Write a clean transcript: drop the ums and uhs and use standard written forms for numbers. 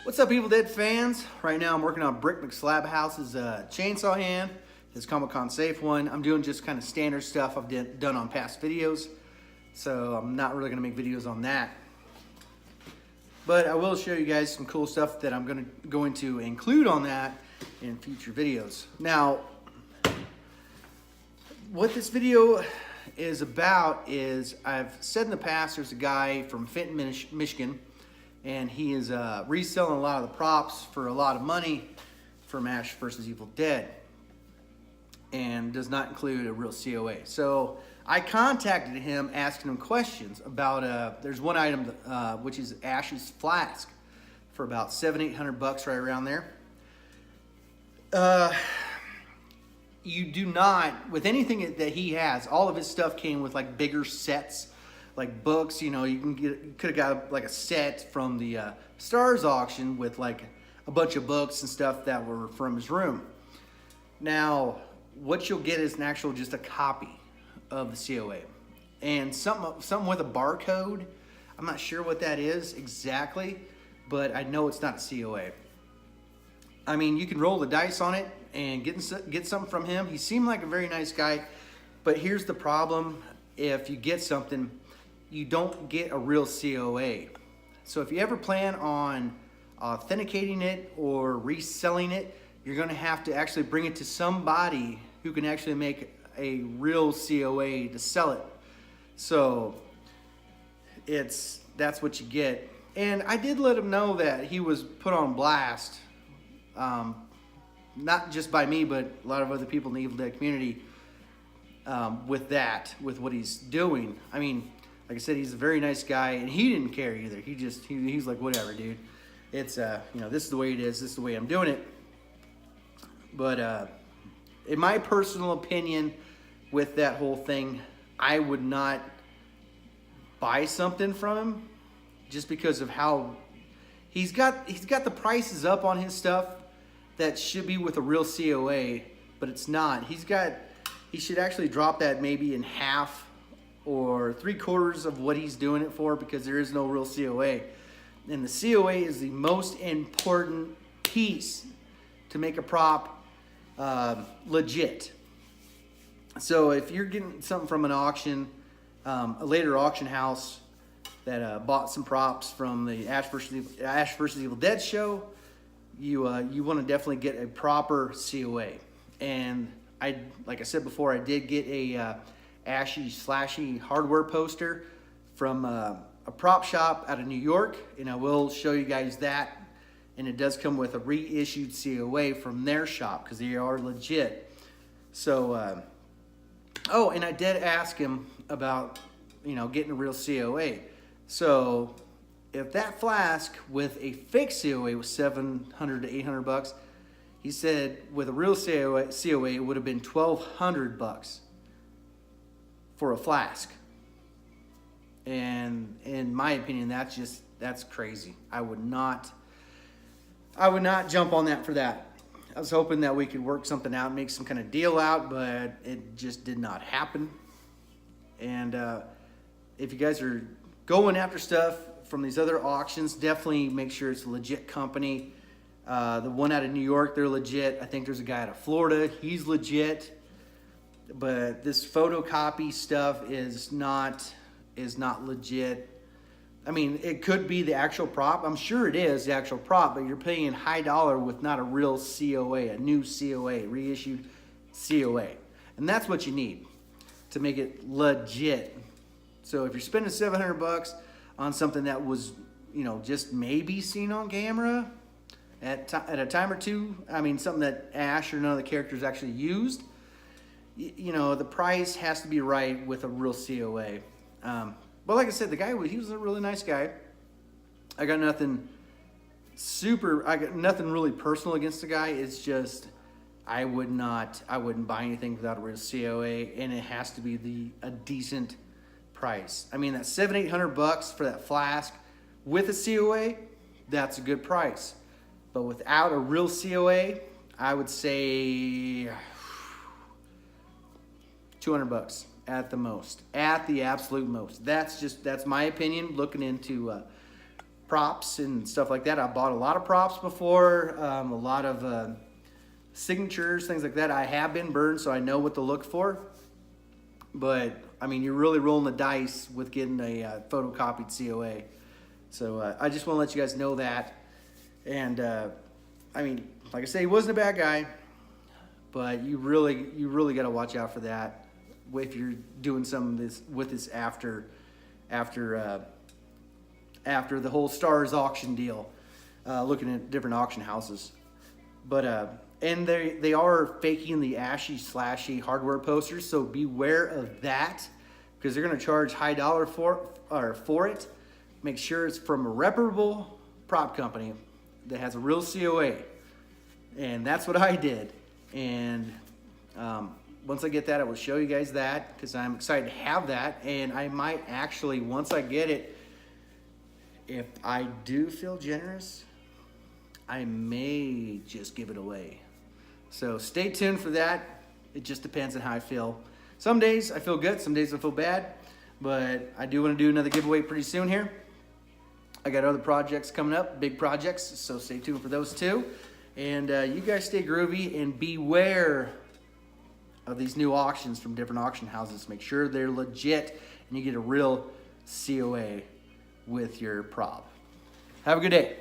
What's up, Evil Dead fans? Right now I'm working on Brick McSlab House's chainsaw hand, his Comic-Con safe one. I'm doing just kind of standard stuff I've done on past videos, so I'm not really going to make videos on that. But I will show you guys some cool stuff that I'm going to include on that in future videos. Now, what this video is about is, I've said in the past, there's a guy from Fenton, Michigan, and he is reselling a lot of the props for a lot of money from Ash vs. Evil Dead, and does not include a real COA. So I contacted him asking him questions about, there's one item which is Ash's flask for about $700-800, right around there. You do not, with anything that he has, all of his stuff came with like bigger sets, like books. You know, you could have got like a set from the Stars auction with like a bunch of books and stuff that were from his room. Now, what you'll get is an actual, just a copy of the COA, and something with a barcode. I'm not sure what that is exactly, but I know it's not a COA. I mean, you can roll the dice on it and get something from him. He seemed like a very nice guy, but here's the problem: if you get something, you don't get a real COA. So if you ever plan on authenticating it or reselling it, you're going to have to actually bring it to somebody who can actually make a real COA to sell it. So that's what you get. And I did let him know that he was put on blast, not just by me, but a lot of other people in the Evil Dead community, with what he's doing. I mean, like I said, he's a very nice guy, and he didn't care either. He's like, whatever, dude. It's you know, this is the way it is. This is the way I'm doing it. But in my personal opinion, with that whole thing, I would not buy something from him, just because of how he's got the prices up on his stuff that should be with a real COA, but it's not. He should actually drop that maybe in half or 3/4 of what he's doing it for, because there is no real COA. And the COA is the most important piece to make a prop legit. So if you're getting something from an auction, a later auction house that bought some props from the Ash vs. Evil Dead show, you want to definitely get a proper COA. And like I said before, I did get a Ashy Slashy hardware poster from a prop shop out of New York, and I will show you guys that. And it does come with a reissued COA from their shop, because they are legit. So, oh, and I did ask him about, you know, getting a real COA. So if that flask with a fake COA was $700 to $800, he said with a real COA it would have been $1,200 for a flask. And in my opinion, that's crazy. I would not jump on that for that. I was hoping that we could work something out, make some kind of deal out, but it just did not happen. And if you guys are going after stuff from these other auctions, definitely make sure it's a legit company. The one out of New York, they're legit. I think there's a guy out of Florida, he's legit. But this photocopy stuff is not legit. I mean, it could be the actual prop. I'm sure it is the actual prop, but you're paying high dollar with not a real COA, a new COA, reissued COA. And that's what you need to make it legit. So if you're spending $700 on something that was, you know, just maybe seen on camera at a time or two, I mean, something that Ash or none of the characters actually used, you know, the price has to be right with a real COA. But like I said, the guy, he was a really nice guy. I got nothing really personal against the guy. It's just, I wouldn't buy anything without a real COA, and it has to be a decent price. I mean, that $700-800 for that flask with a COA, that's a good price. But without a real COA, I would say $200 at the most, at the absolute most. That's my opinion, looking into props and stuff like that. I bought a lot of props before, a lot of signatures, things like that. I have been burned, so I know what to look for. But I mean, you're really rolling the dice with getting a photocopied COA. So I just want to let you guys know that. And I mean, like I say, he wasn't a bad guy, but you really got to watch out for that if you're doing some of this with this after the whole Stars auction deal, looking at different auction houses. But and they are faking the Ashy Slashy hardware posters, so beware of that, because they're going to charge high dollar for it. Make sure it's from a reputable prop company that has a real COA, and that's what I did. And once I get that, I will show you guys that, because I'm excited to have that. And I might actually, once I get it, if I do feel generous, I may just give it away. So stay tuned for that. It just depends on how I feel. Some days I feel good, some days I feel bad, but I do want to do another giveaway pretty soon here. I got other projects coming up, big projects, so stay tuned for those too. And you guys stay groovy and beware of these new auctions from different auction houses. Make sure they're legit and you get a real COA with your prop. Have a good day.